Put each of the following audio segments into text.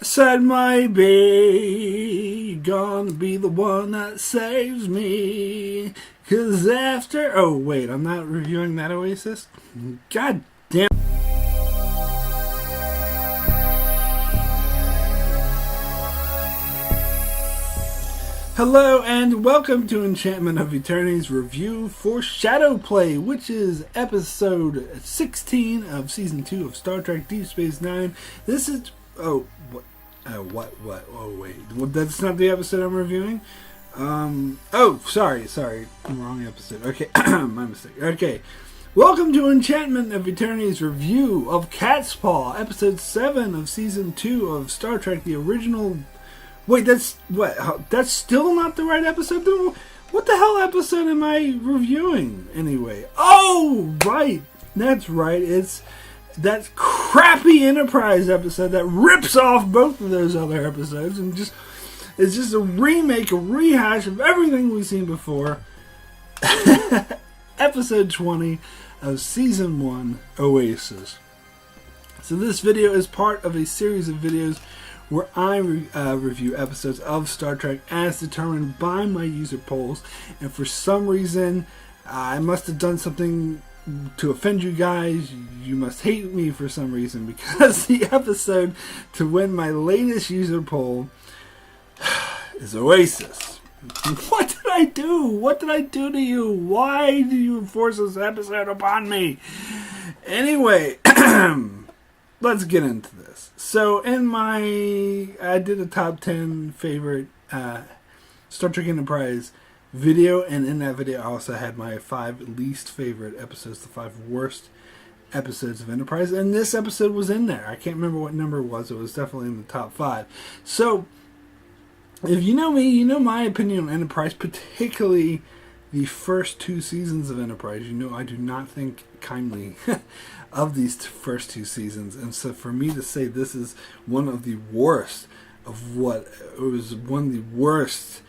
Said maybe you're gonna be the one that saves me. Cause after... Oh, wait, I'm not reviewing that Oasis? God damn. Hello and welcome to Enchantment of Eternity's review for Shadowplay, which is episode 16 of season 2 of Star Trek Deep Space Nine. This is... Oh, what? Oh, wait. Well, that's not the episode I'm reviewing? Sorry. Wrong episode. Okay, my mistake. Okay. Welcome to Enchantment of Eternity's review of Cat's Paw, episode 7 of season 2 of Star Trek, the original... Wait, that's still not the right episode? What the hell episode am I reviewing anyway? Oh, right. That's right. It's that crappy Enterprise episode that rips off both of those other episodes and it's just a remake, a rehash of everything we've seen before. Episode 20 of season 1, Oasis. So this video is part of a series of videos where I review episodes of Star Trek as determined by my user polls, and for some reason I must have done something to offend you guys. You must hate me for some reason, because the episode to win my latest user poll is Oasis. What did I do? What did I do to you? Why do you force this episode upon me? Anyway, let's get into this. So I did a top 10 favorite Star Trek Enterprise video, and in that video I also had my 5 least favorite episodes, the 5 worst episodes of Enterprise, and this episode was in there. I can't remember what number it was. It was definitely in the top 5. So if you know me, you know my opinion on Enterprise, particularly the first 2 seasons of Enterprise. You know I do not think kindly of these first 2 seasons, and so for me to say this is one of the worst of what it was, one of the worst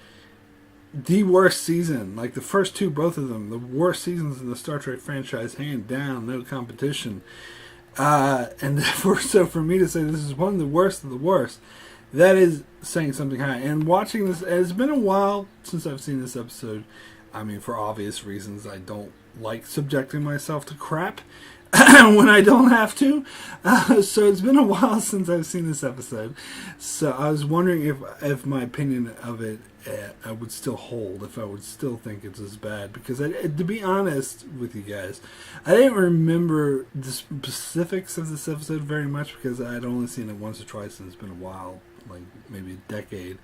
season, like the first 2, both of them, the worst seasons in the Star Trek franchise, hand down, no competition. And therefore, so for me to say this is one of the worst, that is saying something high. And watching this, it's been a while since I've seen this episode. I mean, for obvious reasons, I don't like subjecting myself to crap when I don't have to. So it's been a while since I've seen this episode. So I was wondering if my opinion of it I would still hold, if I would still think it's as bad. Because to be honest with you guys, I didn't remember the specifics of this episode very much, because I had only seen it once or twice and it's been a while, like maybe a decade.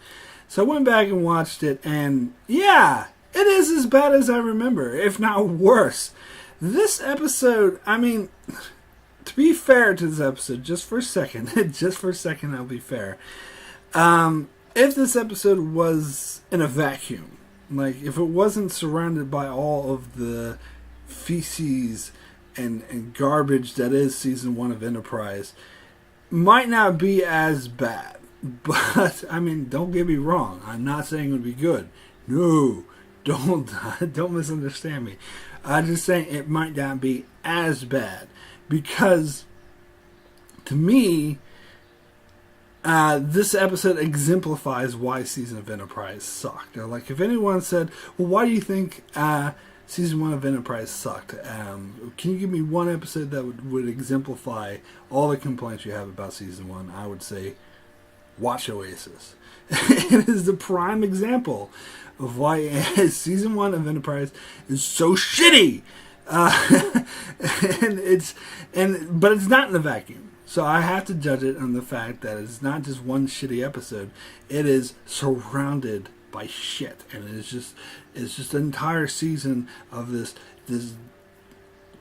So I went back and watched it, and yeah, it is as bad as I remember, if not worse. This episode, I mean, to be fair to this episode, just for a second I'll be fair. If this episode was in a vacuum, like if it wasn't surrounded by all of the feces and garbage that is season 1 of Enterprise, might not be as bad. But, I mean, don't get me wrong. I'm not saying it would be good. No, don't misunderstand me. I'm just saying it might not be as bad, because to me, this episode exemplifies why season of Enterprise sucked. Now, like, if anyone said, well, why do you think season 1 of Enterprise sucked? Can you give me one episode that would exemplify all the complaints you have about season 1? I would say, watch Oasis. It is the prime example of why season 1 of Enterprise is so shitty. But it's not in a vacuum. So I have to judge it on the fact that it's not just one shitty episode. It is surrounded by shit, and it's just an entire season of this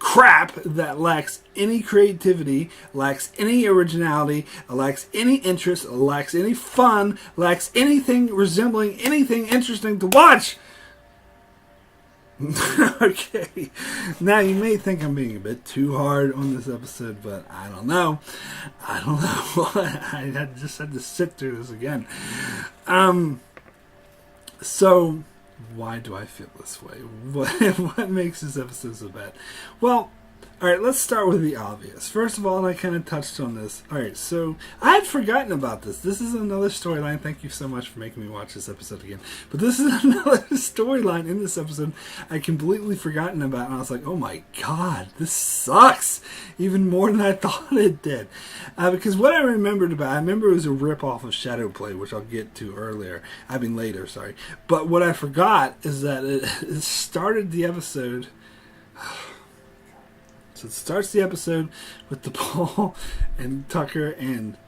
crap that lacks any creativity, lacks any originality, lacks any interest, lacks any fun, lacks anything resembling anything interesting to watch. Okay, now you may think I'm being a bit too hard on this episode, but I don't know. I just had to sit through this again. So why do I feel this way? What makes this episode so bad? Well, Alright, let's start with the obvious. First of all, and I kind of touched on this. Alright, so I had forgotten about this. This is another storyline. Thank you so much for making me watch this episode again. But this is another storyline in this episode I completely forgotten about. And I was like, oh my god, this sucks. Even more than I thought it did. Because what I remembered about, I remember it was a rip-off of Shadowplay, which I'll get to later, sorry. But what I forgot is that it started the episode... So it starts the episode with DePaul and Tucker and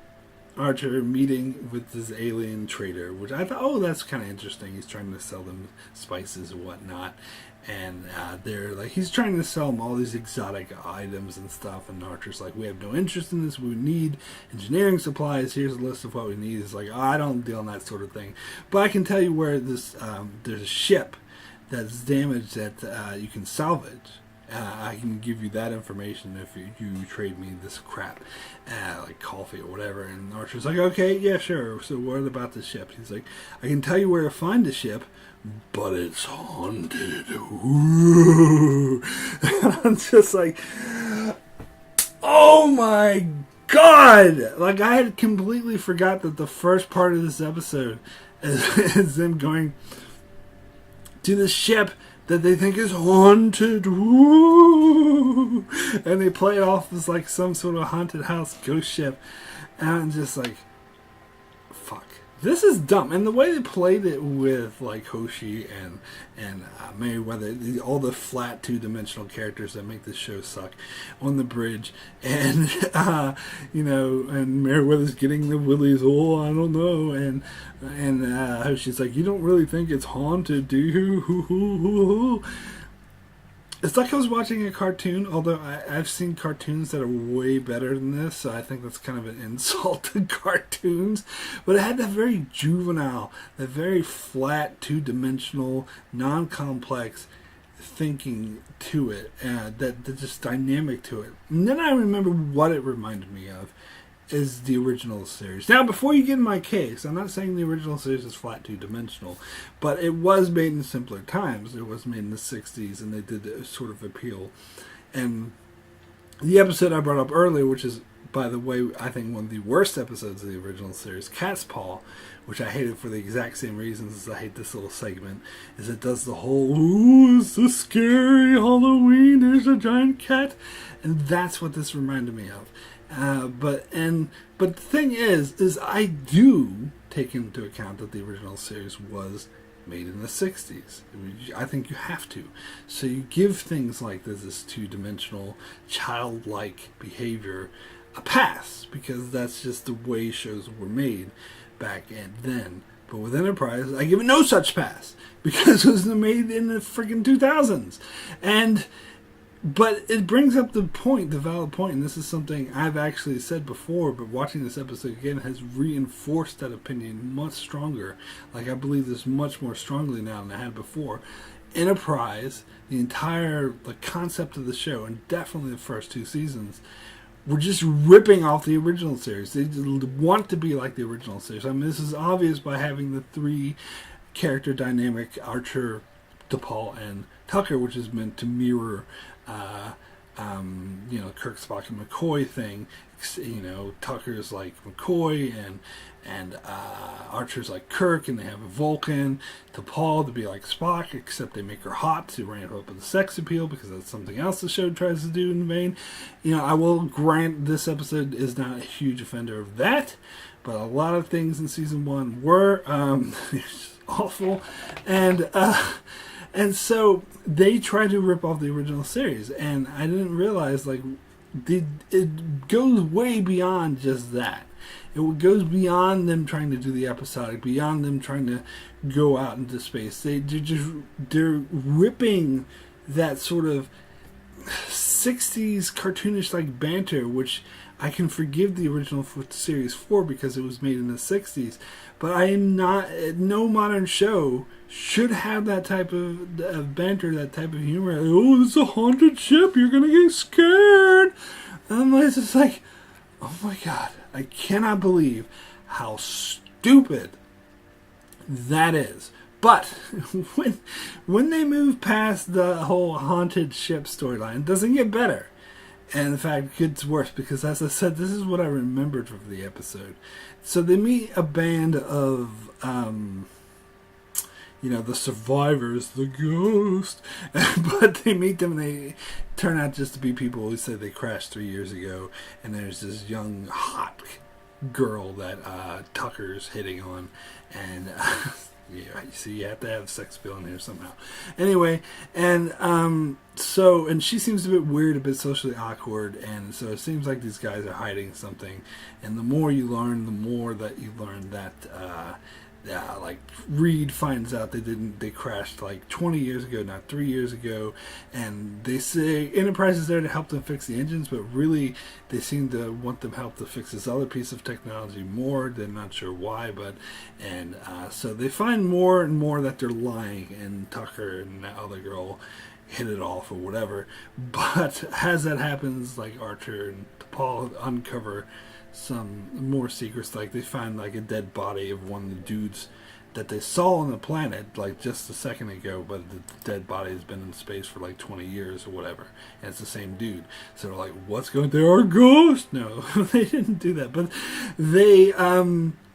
Archer meeting with this alien trader, which I thought, oh, that's kind of interesting. He's trying to sell them spices and whatnot. And they're like, he's trying to sell them all these exotic items and stuff. And Archer's like, we have no interest in this. We need engineering supplies. Here's a list of what we need. He's like, oh, I don't deal in that sort of thing. But I can tell you where this, there's a ship that's damaged that you can salvage. I can give you that information if you trade me this crap, like coffee or whatever. And Archer's like, okay, yeah, sure. So what about the ship? He's like, I can tell you where to find the ship, but it's haunted. Ooh. I'm just like, oh my god! Like, I had completely forgot that the first part of this episode is them going to the ship that they think is haunted. Woo! And they play it off as like some sort of haunted house ghost ship. And I'm just like, fuck. This is dumb. And the way they played it with like Hoshi and Merriweather, all the flat two-dimensional characters that make this show suck on the bridge. And, and Merriweather's getting the willies. Oh, I don't know. And Hoshi's like, you don't really think it's haunted, do you? It's like I was watching a cartoon, although I've seen cartoons that are way better than this, so I think that's kind of an insult to cartoons. But it had that very juvenile, that very flat, two-dimensional, non-complex thinking to it, that just dynamic to it. And then I remember what it reminded me of is the original series. Now, before you get in my case, I'm not saying the original series is flat two-dimensional, but it was made in simpler times. It was made in the 60s, and they did a sort of appeal. And the episode I brought up earlier, which is, by the way, I think one of the worst episodes of the original series, Cat's Paw, which I hated for the exact same reasons as I hate this little segment, is it does the whole, ooh, it's so scary, Halloween, there's a giant cat. And that's what this reminded me of. But the thing is I do take into account that the original series was made in the 60s. I think you have to. So you give things like this two-dimensional, childlike behavior a pass, because that's just the way shows were made back then. But with Enterprise, I give it no such pass, because it was made in the freaking 2000s. But it brings up the valid point, and this is something I've actually said before, but watching this episode again has reinforced that opinion much stronger. Like, I believe this much more strongly now than I had before. Enterprise, the concept of the show, and definitely the first two seasons, were just ripping off the original series. They want to be like the original series. I mean, this is obvious by having the three-character dynamic, Archer, DePaul, and Tucker, which is meant to mirror Kirk, Spock, and McCoy thing. Tucker's like McCoy, and Archer's like Kirk, and they have a Vulcan. DePaul to be like Spock, except they make her hot to ramp up the sex appeal, because that's something else the show tries to do in vain. I will grant this episode is not a huge offender of that, but a lot of things in season 1 were awful, and so they tried to rip off the original series, and I didn't realize it goes way beyond just that. It goes beyond them trying to do the episodic, beyond them trying to go out into space. They're ripping that sort of 60s cartoonish like banter, which I can forgive the original series for, because it was made in the 60s. But I am not. No modern show should have that type of banter, that type of humor. Oh, this is a haunted ship. You're gonna get scared. And it's just like, oh my god, I cannot believe how stupid that is. But when they move past the whole haunted ship storyline, it doesn't get better. And in fact, it gets worse because, as I said, this is what I remembered from the episode. So they meet a band of, the survivors, the ghost. But they meet them and they turn out just to be people who said they crashed 3 years ago. And there's this young, hot girl that Tucker's hitting on. And you see, you have to have sex appeal in here somehow. Anyway, and and she seems a bit weird, a bit socially awkward, and so it seems like these guys are hiding something. And the more you learn, the more that you learn that like Reed finds out they crashed like 20 years ago, not 3 years ago, and they say Enterprise is there to help them fix the engines, but really they seem to want them help to fix this other piece of technology more. They're not sure why, so they find more and more that they're lying, and Tucker and that other girl hit it off or whatever. But as that happens, like Archer and Paul uncover some more secrets. Like they find like a dead body of one of the dudes that they saw on the planet like just a second ago, but the dead body has been in space for like 20 years or whatever, and it's the same dude. So they're like, what's going there? Our ghost? No, they didn't do that, but they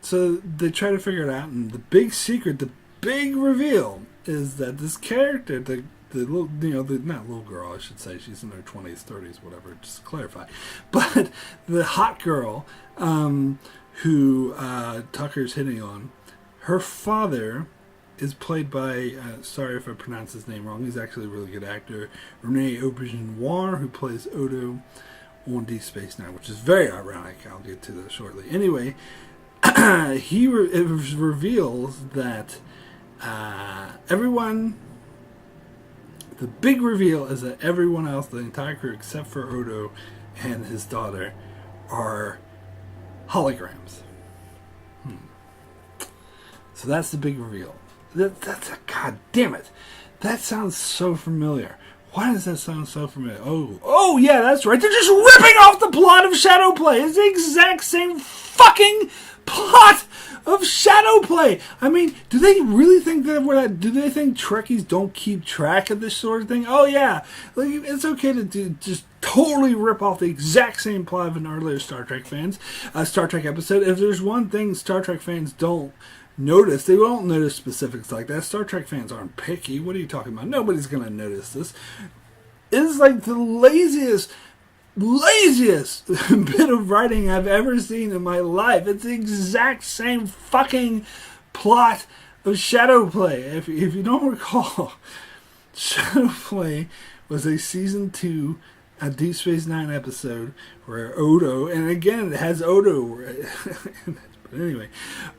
so they try to figure it out, and the big secret, the big reveal is that this character, the little, not little girl, I should say, she's in her 20s, 30s, whatever, just to clarify. But the hot girl who Tucker's hitting on, her father is played by, sorry if I pronounce his name wrong, he's actually a really good actor, Rene Auberjonois, who plays Odo on Deep Space Nine, which is very ironic. I'll get to that shortly. Anyway, it reveals that the big reveal is that everyone else, the entire crew except for Odo and his daughter, are holograms. So that's the big reveal. God damn it. That sounds so familiar. Why does that sound so familiar? Oh yeah, that's right. They're just ripping off the plot of Shadow Play. It's the exact same fucking plot of Shadow Play. I mean, do they really think do they think Trekkies don't keep track of this sort of thing? Oh yeah, like, it's okay to just totally rip off the exact same plot of an earlier Star Trek episode. If there's one thing Star Trek fans don't notice, they won't notice specifics like that. Star Trek fans aren't picky. What are you talking about? Nobody's gonna notice this. It's like the laziest bit of writing I've ever seen in my life. It's the exact same fucking plot of Shadow Play. If you don't recall, Shadow Play was a season 2 a Deep Space Nine episode where Odo, and again it has Odo but anyway,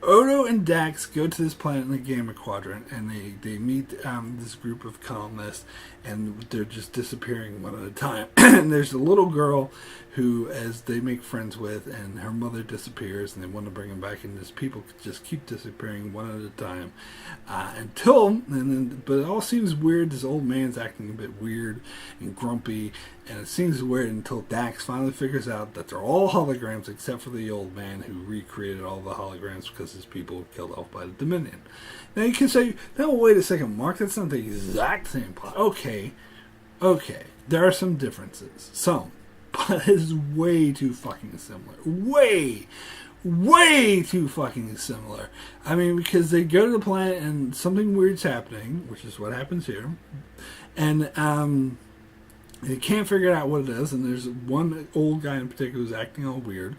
Odo and Dax go to this planet in the Gamma Quadrant, and they meet this group of colonists, and they're just disappearing one at a time. And there's a little girl who, as they make friends with, and her mother disappears, and they want to bring him back, and these people just keep disappearing one at a time but it all seems weird. This old man's acting a bit weird and grumpy, and it seems weird until Dax finally figures out that they're all holograms except for the old man who recreated all the holograms because his people were killed off by the Dominion. Now you can say, no, wait a second, Mark, that's not the exact same plot. Okay, there are some differences, but it's way too fucking similar. Way too fucking similar. I mean, because they go to the planet and something weird's happening, which is what happens here, and they can't figure out what it is, and there's one old guy in particular who's acting all weird,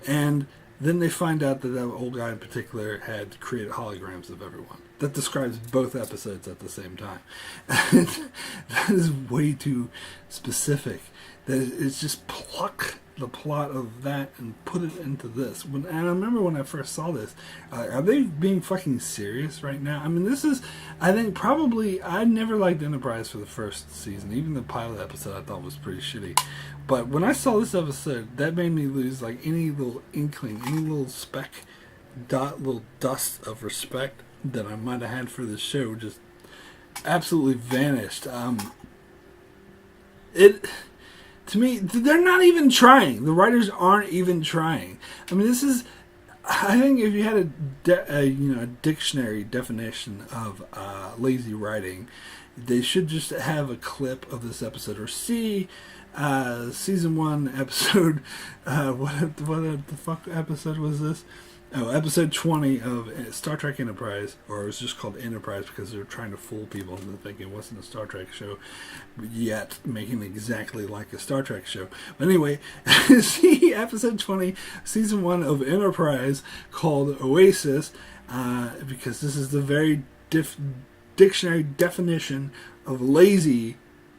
and then they find out that old guy in particular had created holograms of everyone. That describes both episodes at the same time. That is way too specific. That it's just pluck the plot of that and put it into this. And I remember when I first saw this, are they being fucking serious right now? I mean, this is, I think probably, I never liked Enterprise for the first season. Even the pilot episode I thought was pretty shitty. But when I saw this episode, that made me lose like any little inkling, any little speck, little dust of respect that I might have had for this show just absolutely vanished. To me, they're not even trying. The writers aren't even trying. I mean, this is, I think if you had a dictionary definition of lazy writing, they should just have a clip of this episode or see Season 1 episode, what the fuck episode was this? Oh, episode 20 of Star Trek Enterprise, or it was just called Enterprise because they were trying to fool people into thinking it wasn't a Star Trek show, yet making it exactly like a Star Trek show. But anyway, see episode 20, season 1 of Enterprise, called Oasis, because this is the very dictionary definition of lazy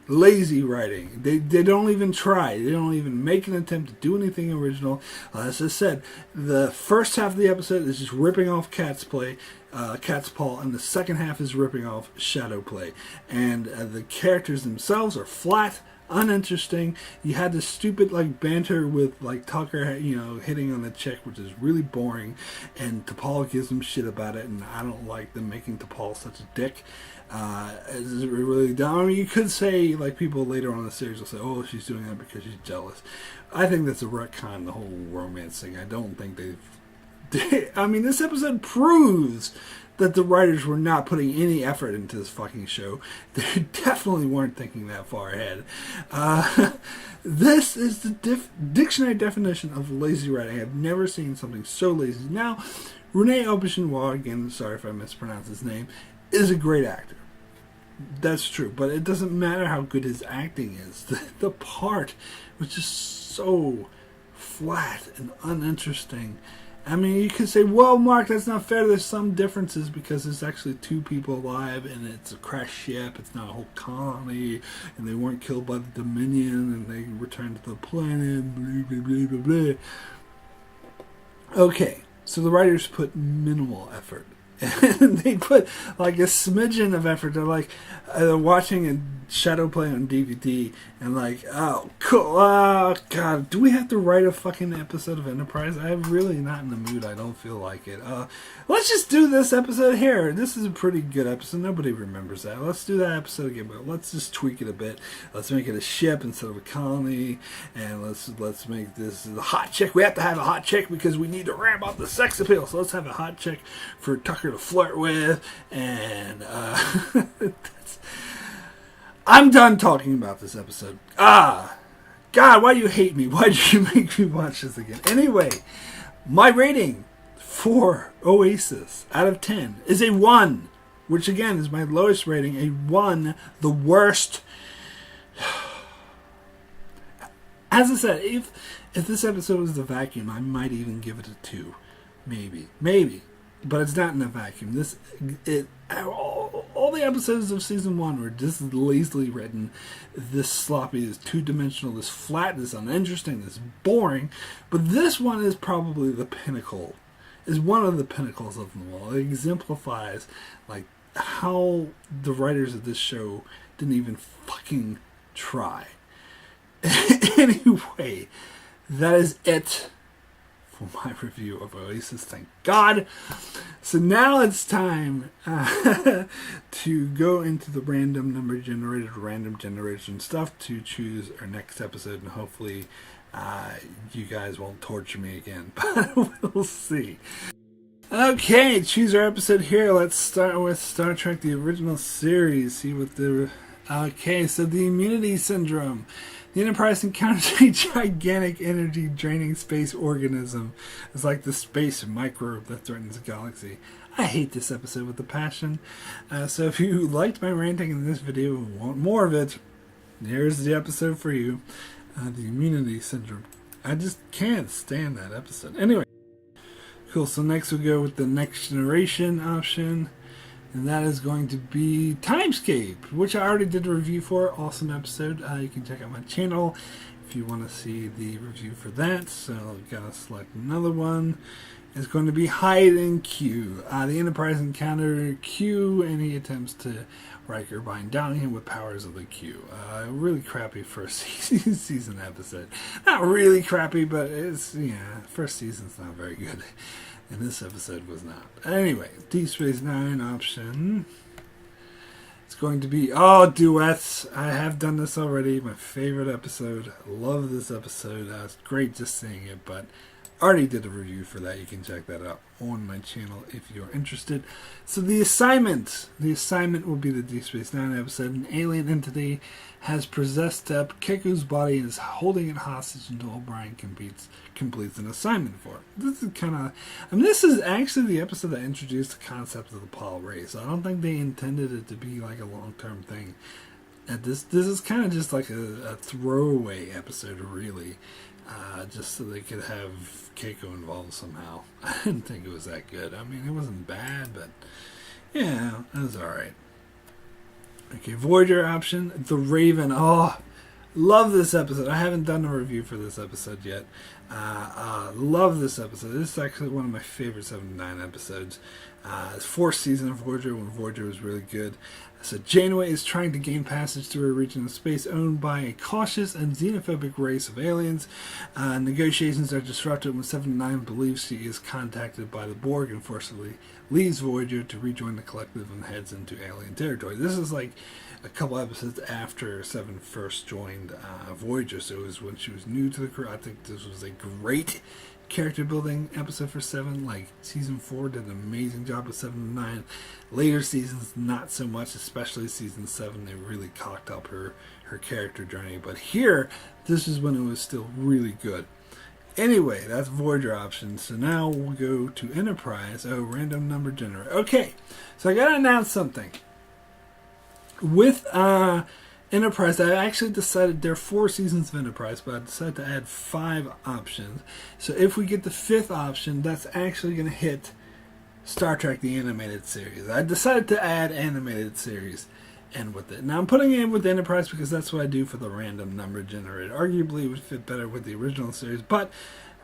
writing. They don't even try. They don't even make an attempt to do anything original. As I said, the first half of the episode is just ripping off Cat's Paw, and the second half is ripping off Shadow Play. And the characters themselves are flat, uninteresting. You had this stupid banter with Tucker, hitting on the chick, which is really boring, and T'Pol gives him shit about it, and I don't like them making T'Pol such a dick. It's really dumb. I mean, you could say people later on in the series will say, "Oh, she's doing that because she's jealous." I think that's a retcon, the whole romance thing. I don't think they've. I mean, this episode proves that the writers were not putting any effort into this fucking show. They definitely weren't thinking that far ahead. This is the dictionary definition of lazy writing. I've never seen something so lazy. Now, Rene Auberjonois, again, sorry if I mispronounced his name, is a great actor. That's true, but it doesn't matter how good his acting is. The part was just so flat and uninteresting. I mean, you could say, well, Mark, that's not fair. There's some differences because there's actually 2 people alive and it's a crashed ship. It's not a whole colony and they weren't killed by the Dominion and they returned to the planet, blah, blah, blah, blah, blah. Okay, so the writers put minimal effort. And they put a smidgen of effort. They're watching a Shadow Play on DVD and oh, cool. God, do we have to write a fucking episode of Enterprise? I'm really not in the mood. I don't feel like it. Let's just do this episode here. This is a pretty good episode. Nobody remembers that. Let's do that episode again, but let's just tweak it a bit. Let's make it a ship instead of a colony, and let's make this a hot chick. We have to have a hot chick because we need to ramp up the sex appeal. So let's have a hot chick for Tucker to flirt with, and I'm done talking about this episode. God, why do you hate me? Why did you make me watch this again? Anyway, my rating for Oasis out of 10 is a 1, which again is my lowest rating. A 1, the worst. As I said, if this episode was the vacuum, I might even give it a 2, maybe. But it's not in a vacuum. All the episodes of season 1 were just lazily written, this sloppy, this 2-dimensional, this flat, this uninteresting, this boring. But this one is probably the pinnacle. Is one of the pinnacles of them all. It exemplifies how the writers of this show didn't even fucking try. Anyway, that is it for my review of Oasis, thank God. So now it's time to go into the random number generated, random generation stuff to choose our next episode, and hopefully you guys won't torture me again, but we'll see. Okay, choose our episode here. Let's start with Star Trek, the original series. See what the... Okay, so the immunity syndrome. The Enterprise encounters a gigantic energy-draining space organism. It's like the space microbe that threatens the galaxy. I hate this episode with a passion. So if you liked my ranting in this video and want more of it, here's the episode for you. The immunity syndrome. I just can't stand that episode. Anyway. Cool, so next we'll go with the next generation option. And that is going to be Timescape, which I already did a review for. Awesome episode. You can check out my channel if you want to see the review for that. So I've got to select another one. It's going to be Hide and Q. The Enterprise encounter Q, and he attempts to Riker by endowing him with powers of the Q. Really crappy first season episode. Not really crappy, but it's, first season's not very good. And this episode was not. Anyway, Deep Space Nine option. It's going to be, duets. I have done this already. My favorite episode. I love this episode. It's great just seeing it, but Already did a review for that. You can check that out on my channel if you're interested. So the assignment will be the Deep Space Nine episode. An alien entity has possessed Keiko's body and is holding it hostage until O'Brien completes an assignment for it. This is this is actually the episode that introduced the concept of the Pol race. I don't think they intended it to be like a long-term thing. This is kind of just like a throwaway episode, really. Just so they could have Keiko involved somehow. I didn't think it was that good. I mean, it wasn't bad, but yeah, it was alright. Okay, Voyager option, The Raven. Oh, love this episode. I haven't done a review for this episode yet. Love this episode. This is actually one of my favorite 7 to 9 episodes. It's 4th season of Voyager, when Voyager was really good. So Janeway is trying to gain passage through a region of space owned by a cautious and xenophobic race of aliens. Negotiations are disrupted when 7 to 9 believes she is contacted by the Borg and forcibly leaves Voyager to rejoin the collective and heads into alien territory. This is like a couple episodes after 7 first joined Voyager, so it was when she was new to the crew. I think this was a great character building episode for 7. Like, season 4 did an amazing job with 7 to 9. Later seasons, not so much, especially season 7. They really cocked up her character journey. But here, this is when it was still really good. Anyway, that's Voyager options. So now we'll go to Enterprise. Oh, random number generator. Okay, so I gotta announce something. With Enterprise, I actually decided there are 4 seasons of Enterprise, but I decided to add 5 options. So if we get the 5th option, that's actually going to hit Star Trek the Animated Series. I decided to add animated series and with it. Now I'm putting it in with Enterprise because that's what I do for the random number generator. Arguably it would fit better with the original series, but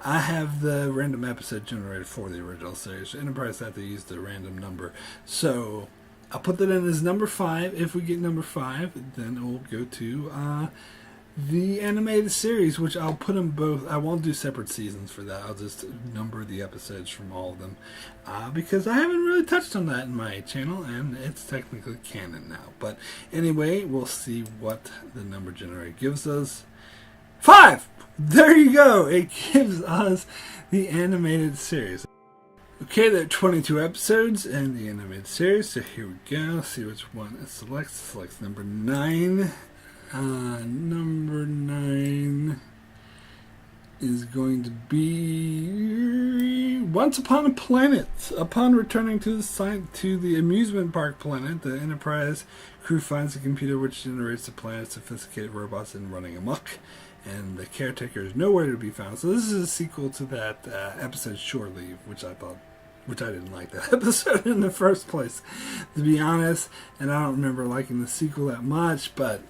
I have the random episode generator for the original series. So Enterprise had to use the random number. So I'll put that in as number 5. If we get number 5, then we'll go to the animated series, which I'll put them both. I won't do separate seasons for that. I'll just number the episodes from all of them because I haven't really touched on that in my channel, and it's technically canon now. But anyway, we'll see what the number generator gives us. 5! There you go! It gives us the animated series. Okay, there are 22 episodes in the animated series, so here we go. See which one it selects. It selects number 9. Number 9 is going to be Once Upon a Planet. Upon returning to the amusement park planet, the Enterprise crew finds a computer which generates the planet's sophisticated robots and running amok, and the caretaker is nowhere to be found. So this is a sequel to that episode Shore Leave, which I didn't like that episode in the first place, to be honest, and I don't remember liking the sequel that much, but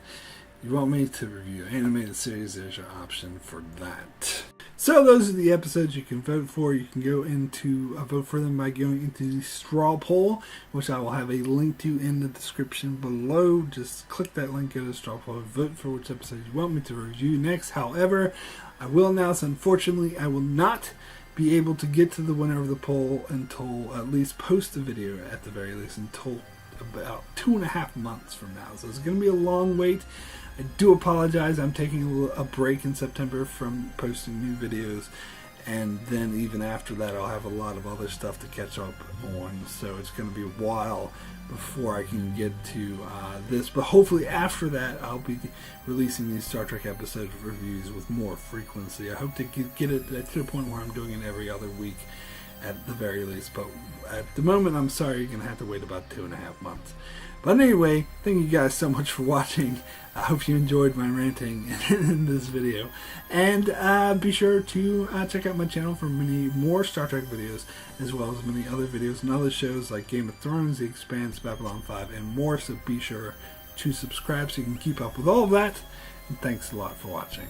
you want me to review animated series, there's your option for that. So those are the episodes you can vote for. You can go into vote for them by going into the straw poll, which I will have a link to in the description below. Just click that link, go to the straw poll, vote for which episode you want me to review next. However, I will announce, unfortunately, I will not be able to get to the winner of the poll until at least post the video, at the very least, until about 2.5 months from now. So it's going to be a long wait. I do apologize. I'm taking a break in September from posting new videos, and then even after that I'll have a lot of other stuff to catch up on, so it's going to be a while before I can get to this, but hopefully after that I'll be releasing these Star Trek episode reviews with more frequency. I hope to get it to the point where I'm doing it every other week at the very least, but at the moment I'm sorry you're going to have to wait about 2.5 months. But anyway, thank you guys so much for watching. I hope you enjoyed my ranting in this video. And be sure to check out my channel for many more Star Trek videos, as well as many other videos and other shows like Game of Thrones, The Expanse, Babylon 5, and more. So be sure to subscribe so you can keep up with all of that. And thanks a lot for watching.